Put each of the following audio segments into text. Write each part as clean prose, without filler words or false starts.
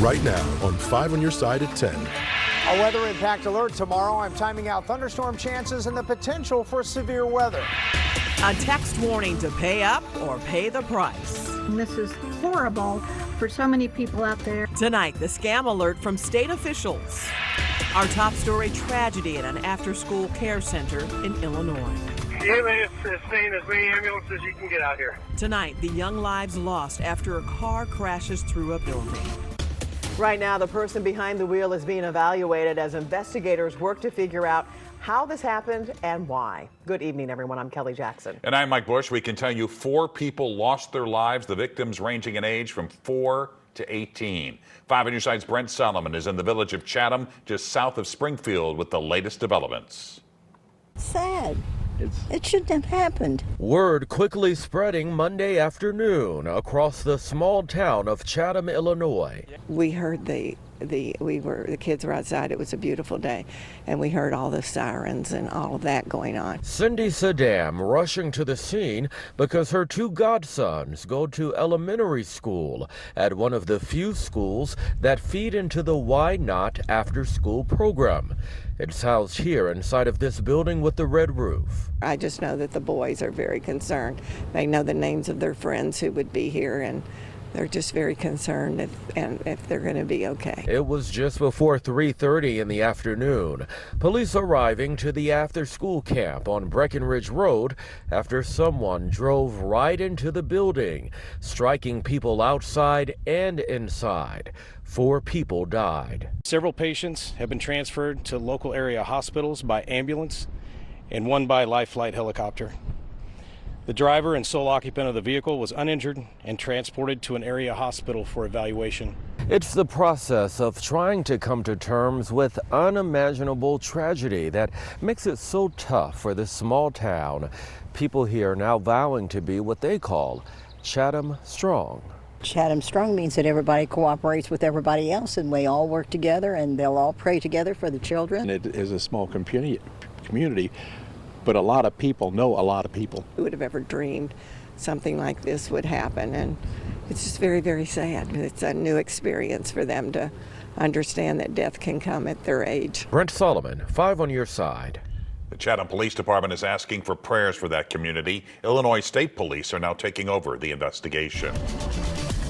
right now on 5 on your side at 10. A weather impact alert tomorrow. I'm timing out thunderstorm chances and the potential for severe weather. A text warning to pay up or pay the price. This is horrible for so many people out there. Tonight, the scam alert from state officials. Our top story, tragedy at an after-school care center in Illinois. It's sending as many ambulances as you can get out here. Tonight, the young lives lost after a car crashes through a building. Right now, the person behind the wheel is being evaluated as investigators work to figure out how this happened and why. Good evening, everyone. I'm Kelly Jackson. And I'm Mike Bush. We can tell you 4 people lost their lives, the victims ranging in age from 4 to 18. 5 on your side's Brent Solomon is in the village of Chatham, just south of Springfield, with the latest developments. Sad. It shouldn't have happened. Word quickly spreading Monday afternoon across the small town of Chatham, Illinois. We heard the kids were outside. It was a beautiful day, and we heard all the sirens and all of that going on. Cindy Saddam rushing to the scene because her 2 godsons go to elementary school at one of the few schools that feed into the Why Not after-school program. It's housed here inside of this building with the red roof. I just know that the boys are very concerned. They know the names of their friends who would be here, and they're just very concerned if they're going to be okay. It was just before 3:30 in the afternoon. Police arriving to the after-school camp on Breckenridge Road after someone drove right into the building, striking people outside and inside. 4 people died. Several patients have been transferred to local area hospitals by ambulance and one by life flight helicopter. The driver and sole occupant of the vehicle was uninjured and transported to an area hospital for evaluation. It's the process of trying to come to terms with unimaginable tragedy that makes it so tough for this small town. People here now vowing to be what they call Chatham Strong. Chatham Strong means that everybody cooperates with everybody else, and we all work together, and they'll all pray together for the children. It is a small community, but a lot of people know a lot of people. Who would have ever dreamed something like this would happen? And it's just very, very sad. It's a new experience for them to understand that death can come at their age. Brent Solomon, 5 on your side. The Chatham Police Department is asking for prayers for that community. Illinois State Police are now taking over the investigation.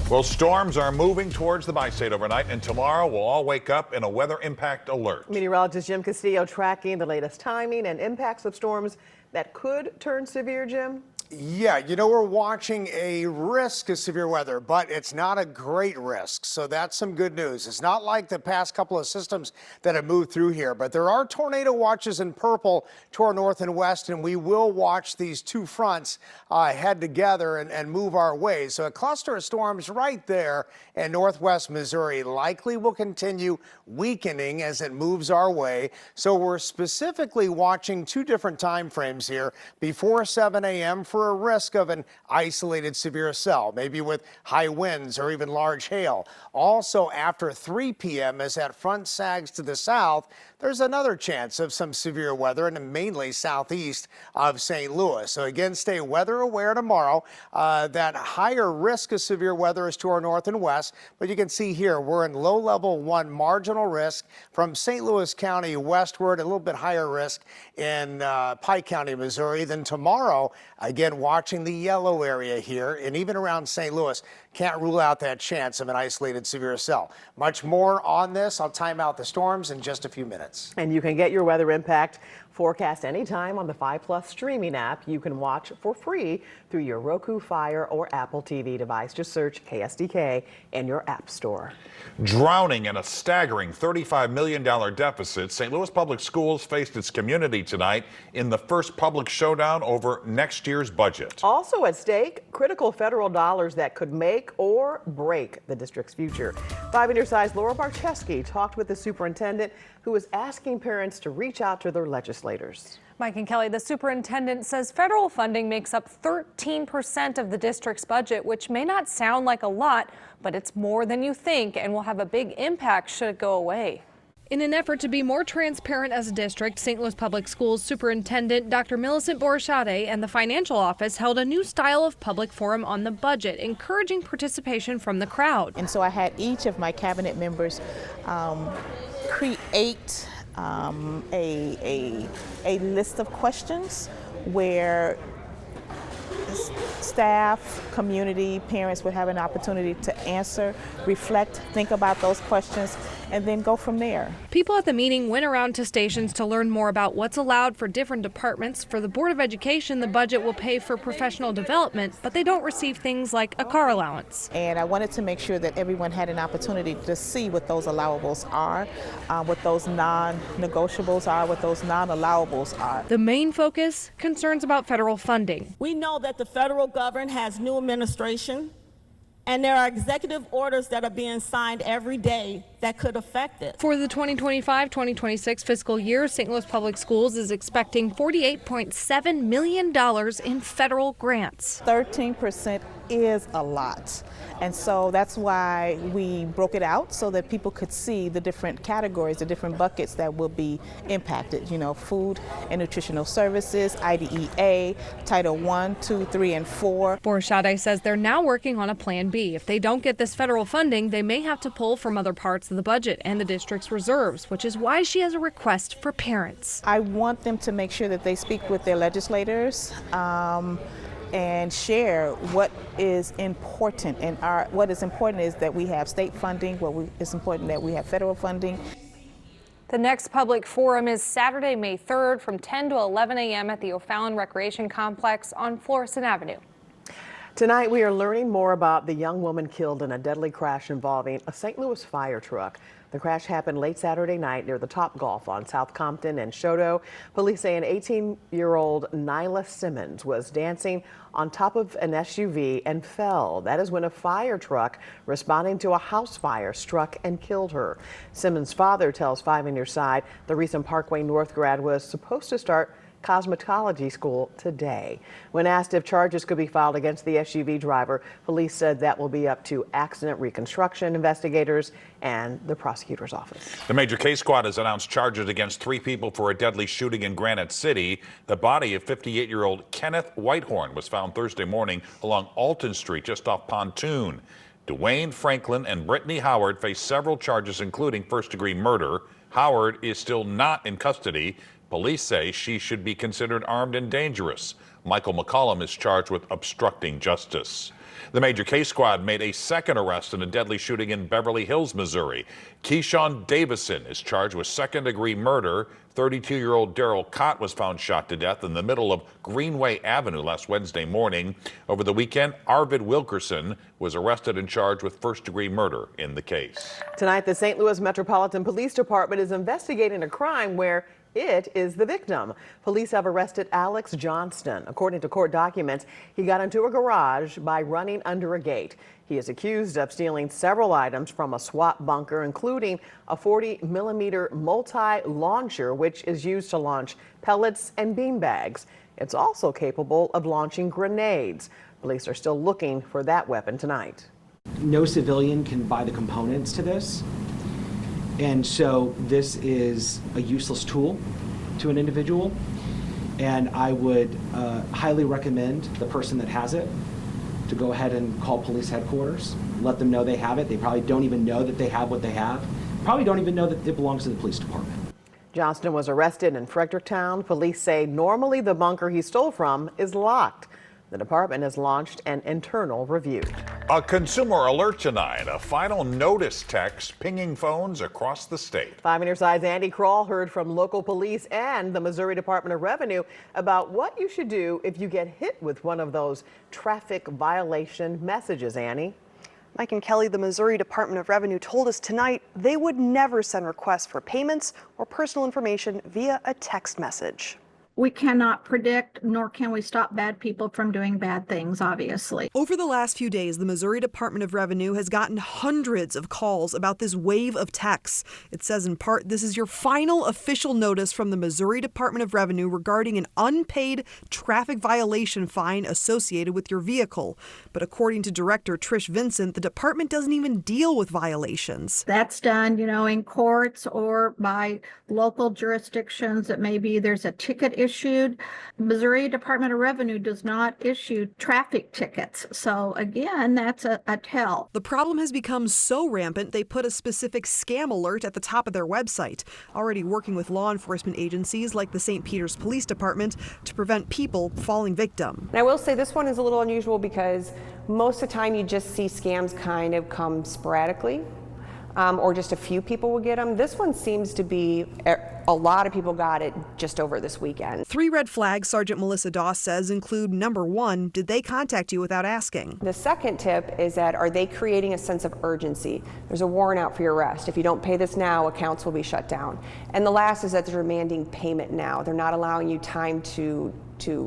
Well, storms are moving towards the bi-state overnight, and tomorrow we'll all wake up in a weather impact alert. Meteorologist Jim Castillo tracking the latest timing and impacts of storms that could turn severe, Jim. Yeah, we're watching a risk of severe weather, but it's not a great risk. So that's some good news. It's not like the past couple of systems that have moved through here, but there are tornado watches in purple to our north and west, and we will watch these 2 fronts head together and move our way. So a cluster of storms right there in northwest Missouri likely will continue weakening as it moves our way. So we're specifically watching 2 different time frames here before 7 a.m. for a risk of an isolated severe cell, maybe with high winds or even large hail. Also after 3 p.m. as that front sags to the south, there's another chance of some severe weather, and mainly southeast of St. Louis. So again, stay weather aware tomorrow. That higher risk of severe weather is to our north and west, but you can see here we're in low level 1 marginal risk from St. Louis County westward, a little bit higher risk in Pike County, Missouri. Then tomorrow, again, watching the yellow area here and even around St. Louis. Can't rule out that chance of an isolated severe cell. Much more on this. I'll time out the storms in just a few minutes. And you can get your weather impact forecast anytime on the 5+ streaming app. You can watch for free through your Roku, Fire, or Apple TV device. Just search KSDK in your app store. Drowning in a staggering $35 million deficit, St. Louis Public Schools faced its community tonight in the first public showdown over next year's budget. Also at stake, critical federal dollars that could make or break the district's future. 5 on your side's Laura Barcheski talked with the superintendent, who is asking parents to reach out to their legislators. Mike and Kelly, the superintendent says federal funding makes up 13% of the district's budget, which may not sound like a lot, but it's more than you think and will have a big impact should it go away. In an effort to be more transparent as a district, St. Louis Public Schools Superintendent Dr. Millicent Borchade and the financial office held a new style of public forum on the budget, encouraging participation from the crowd. And so I had each of my cabinet members create a list of questions where staff, community, parents would have an opportunity to answer, reflect, think about those questions, and then go from there. People at the meeting went around to stations to learn more about what's allowed for different departments. For the Board of Education, the budget will pay for professional development, but they don't receive things like a car allowance. And I wanted to make sure that everyone had an opportunity to see what those allowables are, what those non-negotiables are, what those non-allowables are. The main focus, concerns about federal funding. We know that the federal government has new administration, and there are executive orders that are being signed every day that could affect it. For the 2025-2026 fiscal year, St. Louis Public Schools is expecting $48.7 million in federal grants. 13% is a lot. And so that's why we broke it out so that people could see the different categories, the different buckets that will be impacted. You know, food and nutritional services, IDEA, Title I, II, III, and IV. Borchade says they're now working on a plan B. If they don't get this federal funding, they may have to pull from other parts of the budget and the district's reserves, which is why she has a request for parents. I want them to make sure that they speak with their legislators and share what is important. And what is important is that we have state funding, it's important that we have federal funding. The next public forum is Saturday, May 3rd from 10 to 11 a.m. at the O'Fallon Recreation Complex on Florissant Avenue. Tonight, we are learning more about the young woman killed in a deadly crash involving a St. Louis fire truck. The crash happened late Saturday night near the Topgolf on South Compton and Choteau. Police say an 18-year-old Nyla Simmons was dancing on top of an SUV and fell. That is when a fire truck responding to a house fire struck and killed her. Simmons' father tells 5 on Your Side the recent Parkway North grad was supposed to start cosmetology school today. When asked if charges could be filed against the SUV driver, police said that will be up to accident reconstruction investigators and the prosecutor's office. The Major Case Squad has announced charges against 3 people for a deadly shooting in Granite City. The body of 58-year-old Kenneth Whitehorn was found Thursday morning along Alton Street just off Pontoon. Dwayne Franklin and Brittany Howard face several charges, including first-degree murder. Howard is still not in custody. Police say she should be considered armed and dangerous. Michael McCollum is charged with obstructing justice. The Major Case Squad made a second arrest in a deadly shooting in Beverly Hills, Missouri. Keyshawn Davison is charged with second-degree murder. 32-year-old Daryl Cott was found shot to death in the middle of Greenway Avenue last Wednesday morning. Over the weekend, Arvid Wilkerson was arrested and charged with first-degree murder in the case. Tonight, the St. Louis Metropolitan Police Department is investigating a crime where it is the victim. Police have arrested Alex Johnston. According to court documents, he got into a garage by running under a gate. He is accused of stealing several items from a SWAT bunker, including a 40-millimeter multi-launcher, which is used to launch pellets and beanbags. It's also capable of launching grenades. Police are still looking for that weapon tonight. No civilian can buy the components to this. And so this is a useless tool to an individual. And I would highly recommend the person that has it to go ahead and call police headquarters, let them know they have it. They probably don't even know that they have what they have. Probably don't even know that it belongs to the police department. Johnston was arrested in Fredericktown. Police say normally the bunker he stole from is locked. The department has launched an internal review. A consumer alert tonight, a final notice text pinging phones across the state. 5 on Your Side's Andy Kroll heard from local police and the Missouri Department of Revenue about what you should do if you get hit with one of those traffic violation messages, Annie. Mike and Kelly, the Missouri Department of Revenue told us tonight they would never send requests for payments or personal information via a text message. We cannot predict, nor can we stop bad people from doing bad things, obviously. Over the last few days, the Missouri Department of Revenue has gotten hundreds of calls about this wave of texts. It says in part, this is your final official notice from the Missouri Department of Revenue regarding an unpaid traffic violation fine associated with your vehicle. But according to Director Trish Vincent, the department doesn't even deal with violations. That's done, in courts or by local jurisdictions that maybe there's a ticket issued. Missouri Department of Revenue does not issue traffic tickets. So again, that's a tell. The problem has become so rampant, they put a specific scam alert at the top of their website, already working with law enforcement agencies like the St. Peter's Police Department to prevent people falling victim. And I will say this one is a little unusual because most of the time you just see scams kind of come sporadically. Or just a few people will get them. This one seems to be a lot of people got it just over this weekend. 3 red flags Sergeant Melissa Doss says include number 1, did they contact you without asking? The second tip is that are they creating a sense of urgency? There's a warrant out for your arrest. If you don't pay this now, accounts will be shut down. And the last is that they're demanding payment now. They're not allowing you time to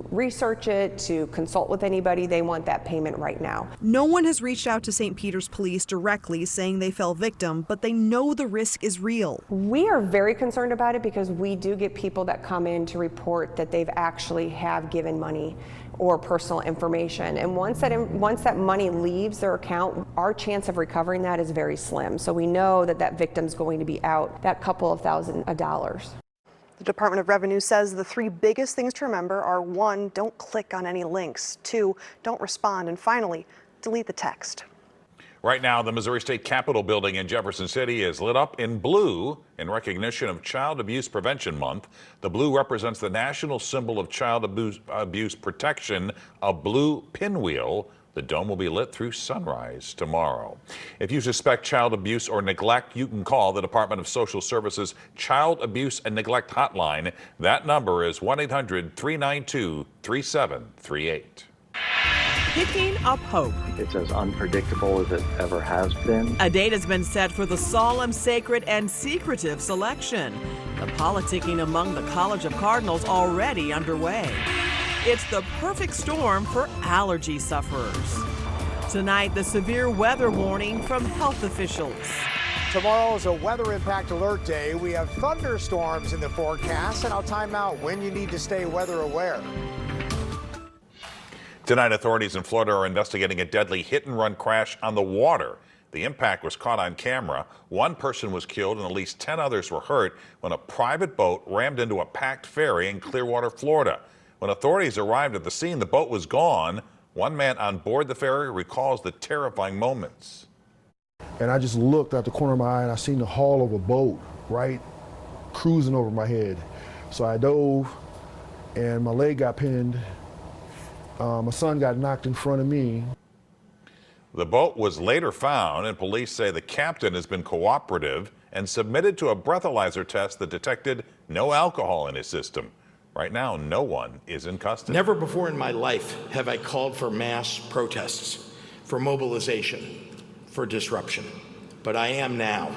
research it, to consult with anybody. They want that payment right now. No one has reached out to St. Peter's Police directly saying they fell victim, but they know the risk is real. We are very concerned about it because we do get people that come in to report that they've actually have given money or personal information. And once that money leaves their account, our chance of recovering that is very slim. So we know that that victim's going to be out that couple of $1,000s. The Department of Revenue says the 3 biggest things to remember are 1, don't click on any links, 2, don't respond, and finally, delete the text. Right now, the Missouri State Capitol building in Jefferson City is lit up in blue in recognition of Child Abuse Prevention Month. The blue represents the national symbol of child abuse protection, a blue pinwheel. The dome will be lit through sunrise tomorrow. If you suspect child abuse or neglect, you can call the Department of Social Services Child Abuse and Neglect Hotline. That number is 1-800-392-3738. Picking up hope. It's as unpredictable as it ever has been. A date has been set for the solemn, sacred, and secretive selection. The politicking among the College of Cardinals already underway. It's the perfect storm for allergy sufferers. Tonight, the severe weather warning from health officials. Tomorrow is a weather impact alert day. We have thunderstorms in the forecast, and I'll time out when you need to stay weather aware. Tonight, authorities in Florida are investigating a deadly hit-and-run crash on the water. The impact was caught on camera. 1 person was killed and at least 10 others were hurt when a private boat rammed into a packed ferry in Clearwater, Florida. When authorities arrived at the scene, the boat was gone. 1 man on board the ferry recalls the terrifying moments. And I just looked out the corner of my eye and I seen the hull of a boat right cruising over my head. So I dove and my leg got pinned. My son got knocked in front of me. The boat was later found, and police say the captain has been cooperative and submitted to a breathalyzer test that detected no alcohol in his system. Right now, no one is in custody. Never before in my life have I called for mass protests, for mobilization, for disruption, but I am now.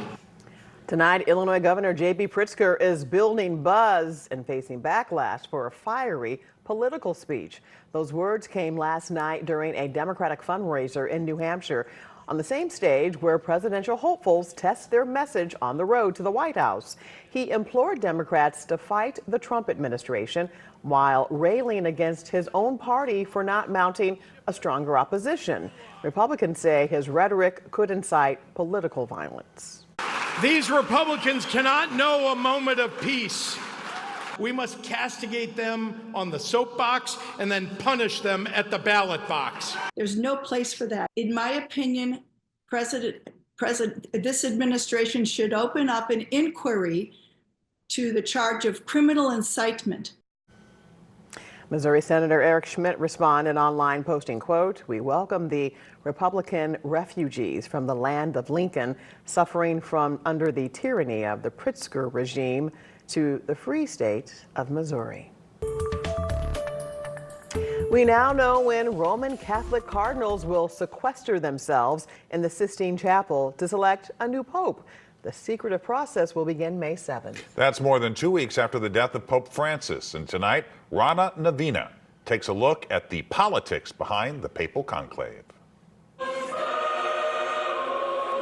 Tonight, Illinois Governor J.B. Pritzker is building buzz and facing backlash for a fiery political speech. Those words came last night during a Democratic fundraiser in New Hampshire, on the same stage where presidential hopefuls test their message on the road to the White House. He implored Democrats to fight the Trump administration while railing against his own party for not mounting a stronger opposition. Republicans say his rhetoric could incite political violence. These Republicans cannot know a moment of peace. We must castigate them on the soapbox and then punish them at the ballot box. There's no place for that. In my opinion, this administration should open up an inquiry to the charge of criminal incitement. Missouri Senator Eric Schmidt responded online posting, quote, "We welcome the Republican refugees from the land of Lincoln suffering from under the tyranny of the Pritzker regime to the free state of Missouri." We now know when Roman Catholic cardinals will sequester themselves in the Sistine Chapel to select a new pope. The secretive process will begin May 7th. That's more than 2 weeks after the death of Pope Francis. And tonight, Rana Navina takes a look at the politics behind the papal conclave.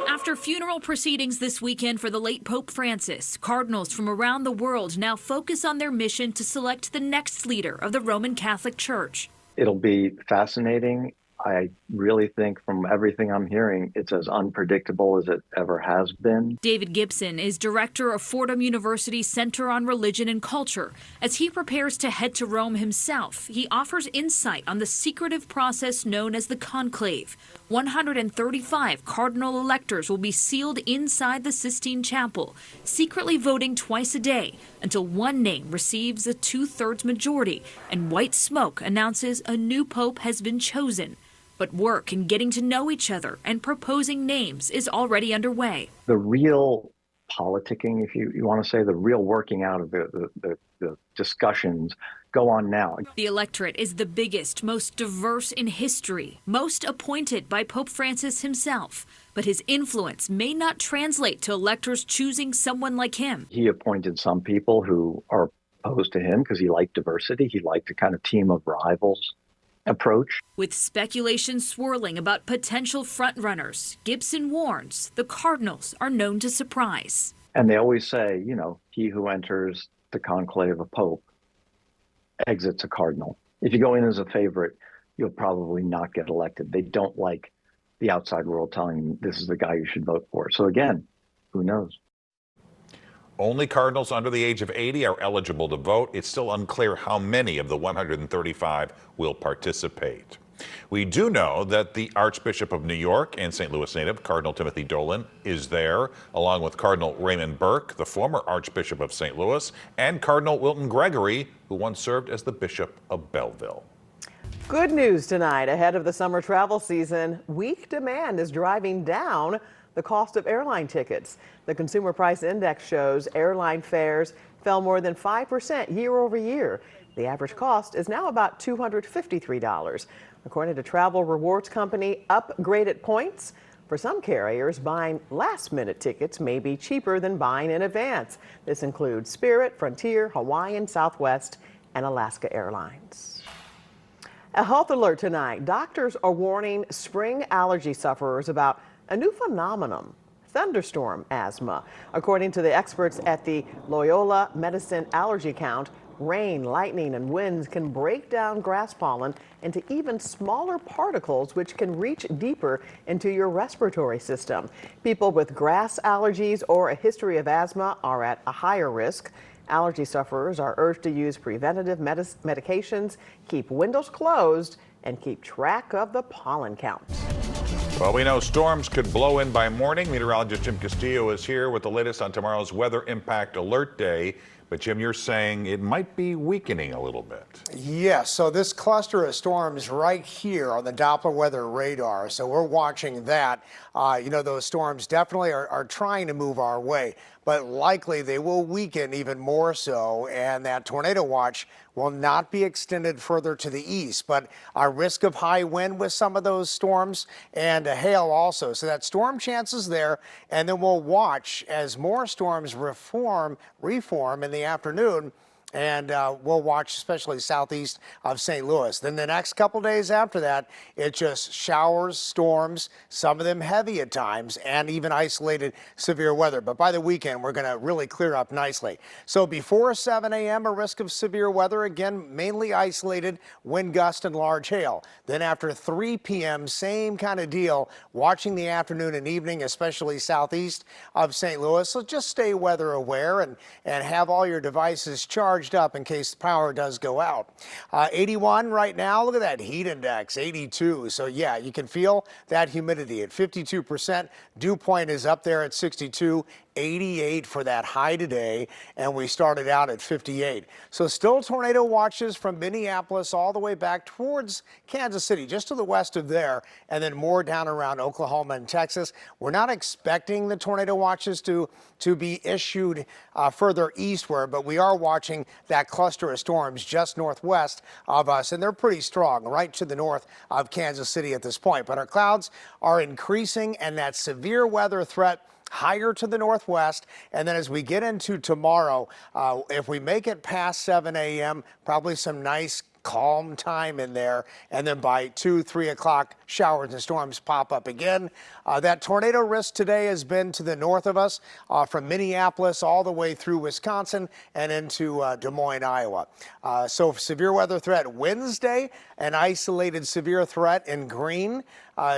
After funeral proceedings this weekend for the late Pope Francis, cardinals from around the world now focus on their mission to select the next leader of the Roman Catholic Church. It'll be fascinating. I really think from everything I'm hearing, it's as unpredictable as it ever has been. David Gibson is director of Fordham University's Center on Religion and Culture. As he prepares to head to Rome himself, he offers insight on the secretive process known as the conclave. 135 cardinal electors will be sealed inside the Sistine Chapel, secretly voting twice a day until one name receives a 2/3 majority and white smoke announces a new pope has been chosen. But work in getting to know each other and proposing names is already underway. The real politicking, if you want to say, the real working out of the discussions go on now. The electorate is the biggest, most diverse in history, most appointed by Pope Francis himself. But his influence may not translate to electors choosing someone like him. He appointed some people who are opposed to him because he liked diversity. He liked a kind of team of rivals approach. With speculation swirling about potential frontrunners, Gibson warns the cardinals are known to surprise. And they always say, he who enters the conclave of Pope exits a cardinal. If you go in as a favorite, you'll probably not get elected. They don't like the outside world telling them this is the guy you should vote for. So again, who knows? Only cardinals under the age of 80 are eligible to vote. It's still unclear how many of the 135 will participate. We do know that the Archbishop of New York and St. Louis native Cardinal Timothy Dolan is there, along with Cardinal Raymond Burke, the former Archbishop of St. Louis, and Cardinal Wilton Gregory, who once served as the Bishop of Belleville. Good news tonight ahead of the summer travel season. Weak demand is driving down the cost of airline tickets. The Consumer Price Index shows airline fares fell more than 5% year over year. The average cost is now about $253. According to travel rewards company Upgraded Points, for some carriers, buying last-minute tickets may be cheaper than buying in advance. This includes Spirit, Frontier, Hawaiian, Southwest, and Alaska Airlines. A health alert tonight. Doctors are warning spring allergy sufferers about a new phenomenon, thunderstorm asthma. According to the experts at the Loyola Medicine Allergy Count, rain, lightning, and winds can break down grass pollen into even smaller particles, which can reach deeper into your respiratory system. People with grass allergies or a history of asthma are at a higher risk. Allergy sufferers are urged to use preventative medications, keep windows closed, and keep track of the pollen count. Well, we know storms could blow in by morning. Meteorologist Jim Castillo is here with the latest on tomorrow's Weather Impact Alert Day. But Jim, you're saying it might be weakening a little bit. Yes, so this cluster of storms right here on the Doppler weather radar. So we're watching that. Those storms definitely are trying to move our way, but likely they will weaken even more so. And that tornado watch will not be extended further to the east, but our risk of high wind with some of those storms and hail also. So that storm chance is there. And then we'll watch as more storms reform in the afternoon. And we'll watch especially southeast of St. Louis. Then the next couple days after that, it just showers, storms, some of them heavy at times, and even isolated severe weather. But by the weekend, we're going to really clear up nicely. So before 7 a.m., a risk of severe weather, again, mainly isolated, wind gust and large hail. Then after 3 p.m., same kind of deal, watching the afternoon and evening, especially southeast of St. Louis. So just stay weather aware and have all your devices charged up in case the power does go out. 81 right now. Look at that heat index, 82. So yeah, you can feel that humidity at 52%. Dew point is up there at 62. 88 for that high today, and we started out at 58. So still tornado watches from Minneapolis all the way back towards Kansas City, just to the west of there, and then more down around Oklahoma and Texas. We're not expecting the tornado watches to be issued further eastward, but we are watching that cluster of storms just northwest of us, and they're pretty strong right to the north of Kansas City at this point. But our clouds are increasing, and that severe weather threat higher to the northwest. And then as we get into tomorrow, if we make it past 7 a.m., probably some nice calm time in there, and then by 2, 3 o'clock, showers and storms pop up again. That tornado risk today has been to the north of us, from Minneapolis all the way through Wisconsin and into Des Moines, Iowa. So severe weather threat Wednesday, an isolated severe threat in green.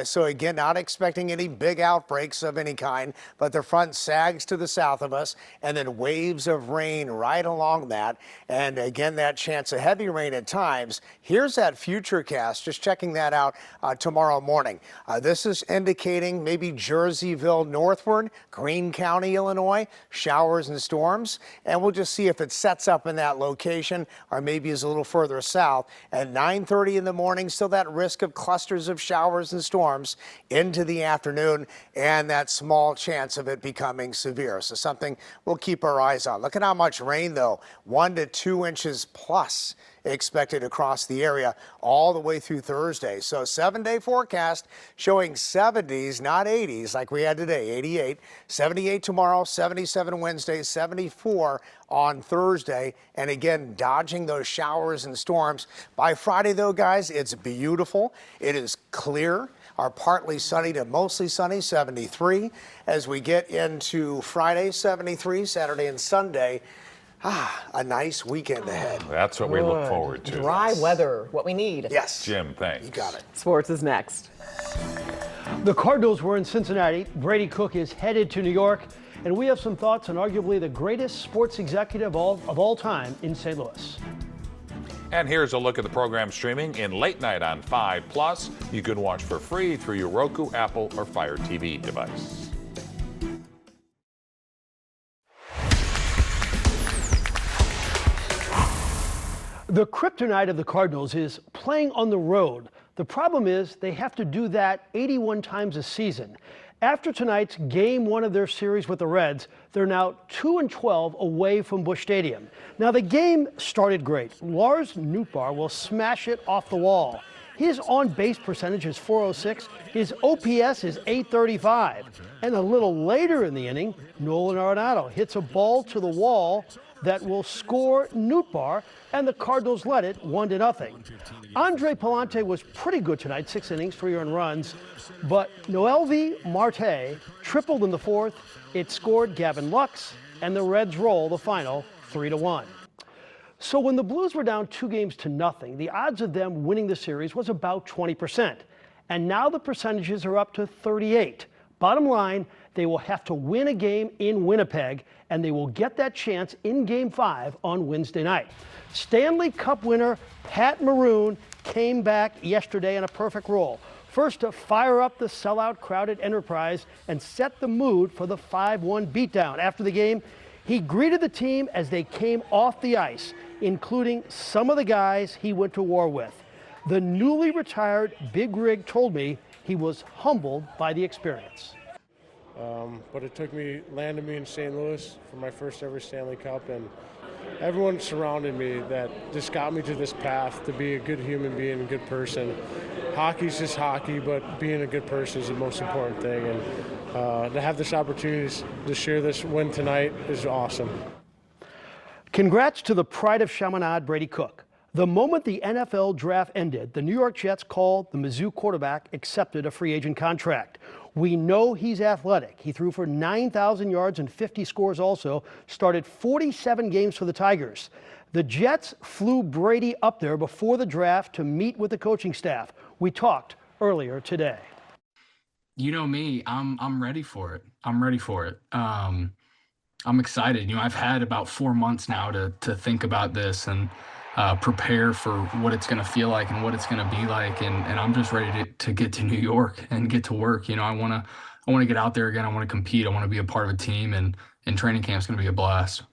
So again, not expecting any big outbreaks of any kind, but the front sags to the south of us, and then waves of rain right along that. And again, that chance of heavy rain at times. Here's that futurecast, just checking that out tomorrow morning. This is indicating maybe Jerseyville northward, Greene County, Illinois, showers and storms. And we'll just see if it sets up in that location or maybe is a little further south. At 9:30 in the morning, still that risk of clusters of showers and storms into the afternoon, and that small chance of it becoming severe. So something we'll keep our eyes on. Look at how much rain, though, 1 to 2 inches plus expected across the area all the way through Thursday. So 7-day forecast showing 70s, not 80s like we had today, 88, 78 tomorrow, 77 Wednesday, 74 on Thursday. And again, dodging those showers and storms. By Friday, though, guys, it's beautiful. It is clear. Our partly sunny to mostly sunny, 73. As we get into Friday, 73, Saturday and Sunday, a nice weekend ahead. That's what we look forward to. Dry weather, what we need. Yes. Jim, thanks. You got it. Sports is next. The Cardinals were in Cincinnati. Brady Cook is headed to New York. And we have some thoughts on arguably the greatest sports executive of all time in St. Louis. And here's a look at the program streaming in late night on 5+. You can watch for free through your Roku, Apple, or Fire TV device. The kryptonite of the Cardinals is playing on the road. The problem is they have to do that 81 times a season. After tonight's Game 1 of their series with the Reds, they're now 2-12 away from Busch Stadium. Now, the game started great. Lars Nootbaar will smash it off the wall. His on-base percentage is .406. His OPS is .835. And a little later in the inning, Nolan Arenado hits a ball to the wall that will score Nootbaar, and the Cardinals led it 1-0. Andre Palante was pretty good tonight, 6 innings, 3 earned runs, but Noelvi Marte tripled in the fourth. It scored Gavin Lux, and the Reds roll the final 3-1. So when the Blues were down 2-0, the odds of them winning the series was about 20%. And now the percentages are up to 38. Bottom line, they will have to win a game in Winnipeg, and they will get that chance in Game 5 on Wednesday night. Stanley Cup winner Pat Maroon came back yesterday in a perfect role. First to fire up the sellout crowded Enterprise and set the mood for the 5-1 beatdown. After the game, he greeted the team as they came off the ice, including some of the guys he went to war with. The newly retired Big Rig told me he was humbled by the experience. But it landed me in St. Louis for my first ever Stanley Cup, and everyone surrounded me that just got me to this path to be a good human being, a good person. Hockey's just hockey, but being a good person is the most important thing, and to have this opportunity to share this win tonight is awesome. Congrats to the pride of Chaminade, Brady Cook. The moment the NFL draft ended, the New York Jets called the Mizzou quarterback accepted a free agent contract. We know he's athletic. He threw for 9,000 yards and 50 scores also, started 47 games for the Tigers. The Jets flew Brady up there before the draft to meet with the coaching staff. We talked earlier today. You know me, I'm ready for it. I'm ready for it. I'm excited. You know, I've had about 4 months now to think about this and prepare for what it's going to feel like and what it's going to be like. And I'm just ready to get to New York and get to work. You know, I want to get out there again. I want to compete. I want to be a part of a team, and training camp's going to be a blast.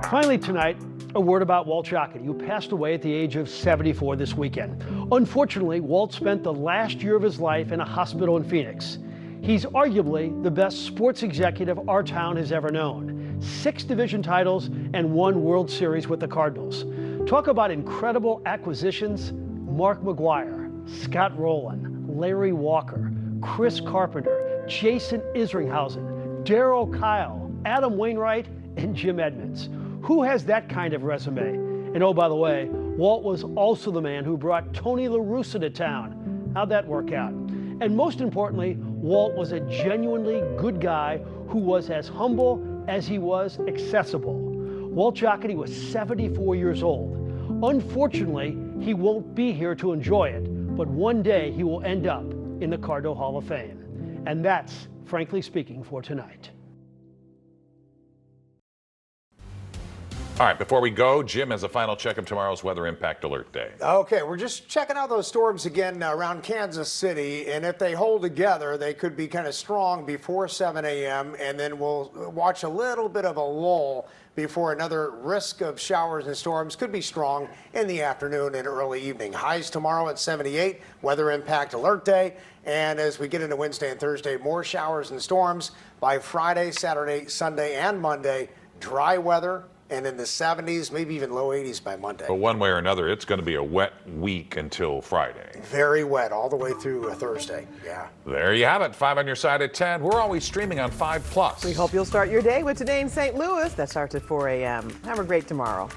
Finally tonight, a word about Walt Jocketty, who passed away at the age of 74 this weekend. Unfortunately, Walt spent the last year of his life in a hospital in Phoenix. He's arguably the best sports executive our town has ever known. 6 division titles and 1 World Series with the Cardinals. Talk about incredible acquisitions. Mark McGuire, Scott Rowland, Larry Walker, Chris Carpenter, Jason Isringhausen, Darryl Kyle, Adam Wainwright, and Jim Edmonds. Who has that kind of resume? And oh, by the way, Walt was also the man who brought Tony La Russa to town. How'd that work out? And most importantly, Walt was a genuinely good guy who was as humble as he was accessible. Walt Jocketty was 74 years old. Unfortunately, he won't be here to enjoy it, but one day he will end up in the Cardinal Hall of Fame. And that's, frankly speaking, for tonight. All right, before we go, Jim has a final check of tomorrow's weather impact alert day. Okay, we're just checking out those storms again around Kansas City, and if they hold together, they could be kind of strong before 7 a.m., and then we'll watch a little bit of a lull before another risk of showers and storms could be strong in the afternoon and early evening. Highs tomorrow at 78, weather impact alert day, and as we get into Wednesday and Thursday, more showers and storms. By Friday, Saturday, Sunday, and Monday, dry weather, and in the 70s, maybe even low 80s by Monday. But one way or another, it's going to be a wet week until Friday. Very wet all the way through Thursday. Yeah. There you have it. 5 on your side at 10. We're always streaming on 5+. We hope you'll start your day with Today in St. Louis. That starts at 4 a.m. Have a great tomorrow.